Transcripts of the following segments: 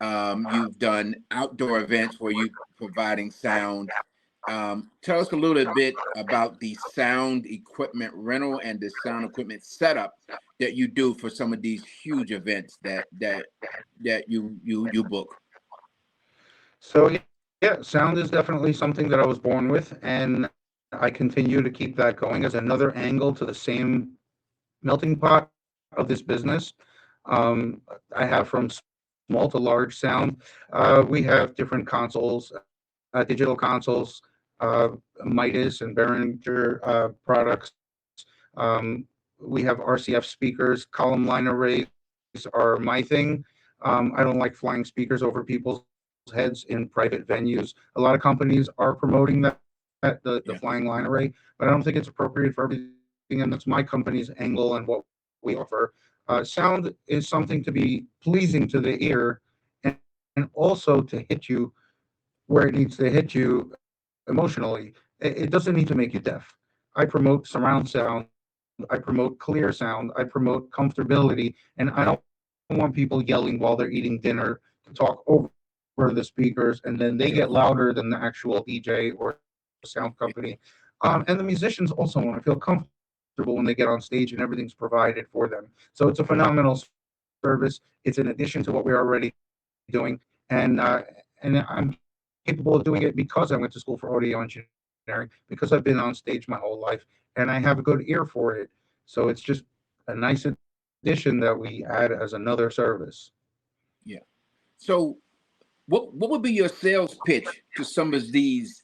You've done outdoor events where you providing sound. Tell us a little bit about the sound equipment rental and the sound equipment setup that you do for some of these huge events that you book. So yeah, sound is definitely something that I was born with, and I continue to keep that going as another angle to the same melting pot of this business. I have from small to large sound. We have different consoles, digital consoles, uh, Midas and Behringer products. We have RCF speakers, column line arrays are my thing. I don't like flying speakers over people's heads in private venues. A lot of companies are promoting that, the flying line array, but I don't think it's appropriate for everything, and that's my company's angle and what we offer. Sound is something to be pleasing to the ear and also to hit you where it needs to hit you emotionally. It doesn't need to make you deaf. I promote surround sound, I promote clear sound, I promote comfortability, and I don't want people yelling while they're eating dinner to talk over the speakers, and then they get louder than the actual DJ or Sure. sound company. And the musicians also want to feel comfortable when they get on stage and everything's provided for them. So it's a phenomenal service. It's in addition to what we're already doing, and I'm capable of doing it because I went to school for audio engineering, because I've been on stage my whole life, and I have a good ear for it. So it's just a nice addition that we add as another service. Yeah. So, what would be your sales pitch to some of these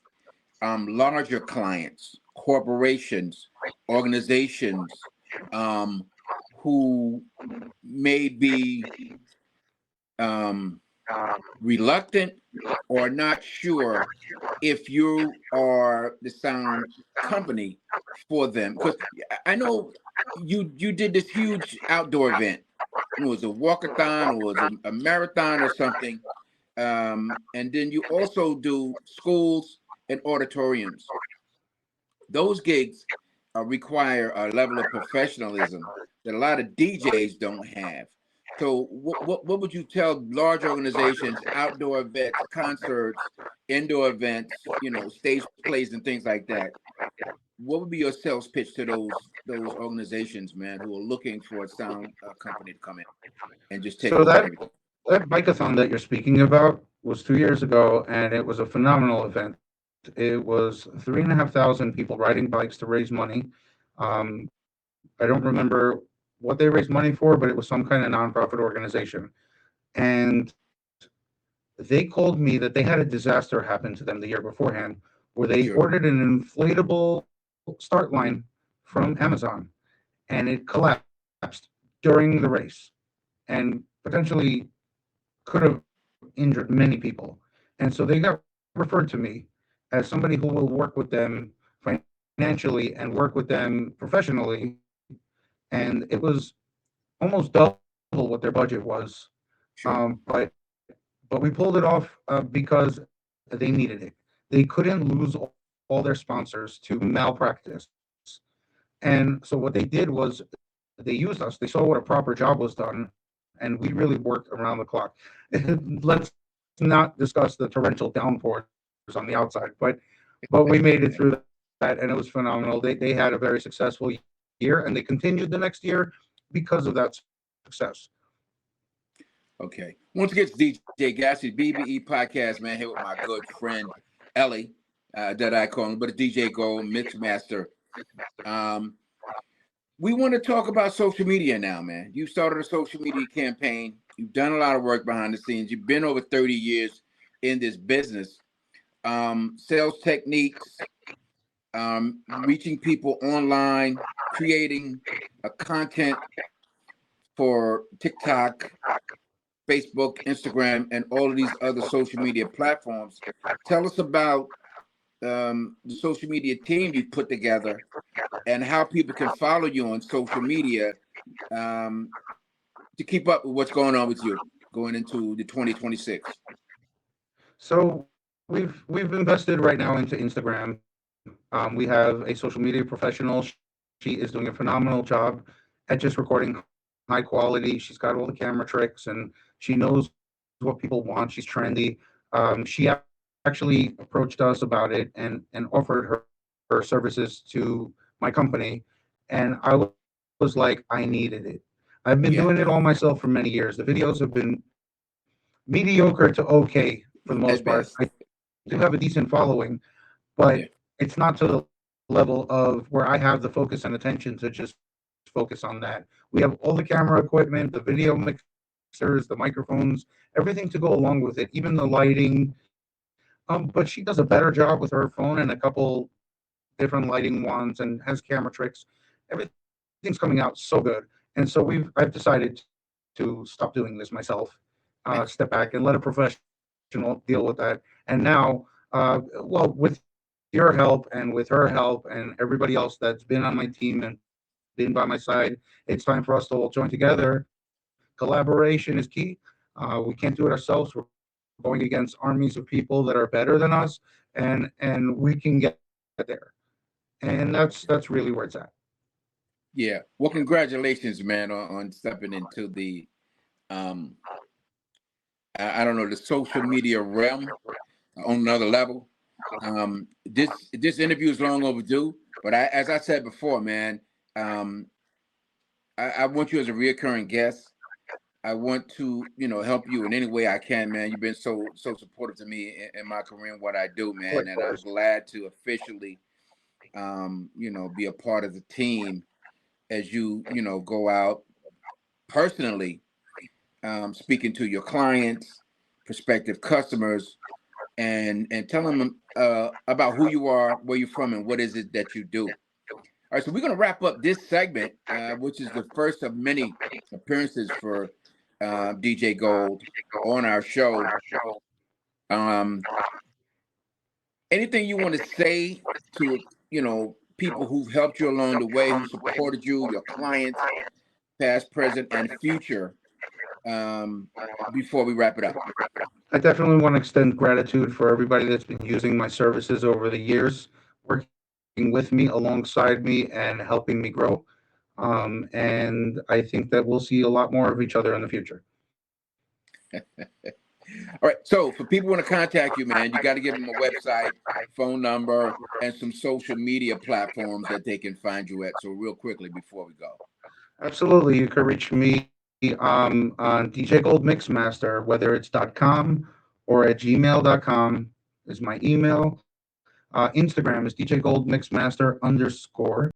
larger clients, corporations, organizations, um, who may be um, reluctant or not sure if you are the sound company for them? Because I know you did this huge outdoor event. It was a walkathon or was a marathon or something. And then you also do schools and auditoriums. Those gigs require a level of professionalism that a lot of DJs don't have. So, what would you tell large organizations, outdoor events, concerts, indoor events, stage plays and things like that? What would be your sales pitch to those organizations, man, who are looking for a sound company to come in and just take So over that everything? that bikeathon that you're speaking about was 2 years ago, and it was a phenomenal event. It was 3,500 people riding bikes to raise money. Um, I don't remember what they raised money for, but it was some kind of nonprofit organization. And they called me that they had a disaster happen to them the year beforehand, where they Sure. ordered an inflatable start line from Amazon, and it collapsed during the race, and potentially could have injured many people. And so they got referred to me as somebody who will work with them financially and work with them professionally. And it was almost double what their budget was. But Sure. we pulled it off because they needed it. They couldn't lose all their sponsors to malpractice. And so what they did was they used us. They saw what a proper job was done, and we really worked around the clock. Let's not discuss the torrential downpours on the outside, but we made it through that, and it was phenomenal. They had a very successful year, and they continued the next year because of that success. Okay. Once again, it's DJ Gassy, BBE Podcast, man, here with my good friend Ellie, that I call him, but it's DJ Go, Mixmaster. Um, we want to talk about social media now, man. You started a social media campaign. You've done a lot of work behind the scenes. You've been over 30 years in this business. Sales techniques, reaching people online, creating a content for TikTok, Facebook, Instagram, and all of these other social media platforms. Tell us about the social media team you put together and how people can follow you on social media um, to keep up with what's going on with you going into the 2026. So we've invested right now into Instagram. We have a social media professional. She is doing a phenomenal job at just recording high quality. She's got all the camera tricks, and she knows what she's doing. what people want. She's trendy. She actually approached us about it and offered her services to my company. And I was like, I needed it. I've been Yeah. doing it all myself for many years. The videos have been mediocre to okay for the At most part. best. I do have a decent following, but Yeah. it's not to the level of where I have the focus and attention to just focus on that. We have all the camera equipment, the video mixers, the microphones, everything to go along with it, even the lighting. But she does a better job with her phone and a couple different lighting wands and has camera tricks. Everything's coming out so good. And so I've decided to stop doing this myself, step back and let a professional deal with that. And now, well, with your help and with her help and everybody else that's been on my team and been by my side, it's time for us to all join together. Collaboration is key. We can't do it ourselves. We're going against armies of people that are better than us, and we can get there. And that's really where it's at. Yeah. Well, congratulations, man, on stepping into the um I don't know, the social media realm on another level. This interview is long overdue, but as I said before, man, um, I want you as a reoccurring guest. I want to, help you in any way I can, man. You've been so supportive to me in my career and what I do, man, and I'm Likewise. glad to officially, be a part of the team as go out personally, speaking to your clients, prospective customers, and tell them about who you are, where you're from, and what is it that you do. All right, so we're going to wrap up this segment, which is the first of many appearances for DJ Gold on our show. Um, Anything you want to say to people who've helped you along the way, who supported you, your clients, past, present, and future, before we wrap it up? I definitely want to extend gratitude for everybody that's been using my services over the years, working with me, alongside me, and helping me grow. And I think that we'll see a lot more of each other in the future. All right. So for people who want to contact you, man, you got to give them a website, phone number, and some social media platforms that they can find you at. So real quickly before we go. Absolutely. You can reach me on DJ Gold Mixmaster, whether it's .com or at gmail.com is my email. Instagram is DJ Gold Mixmaster _.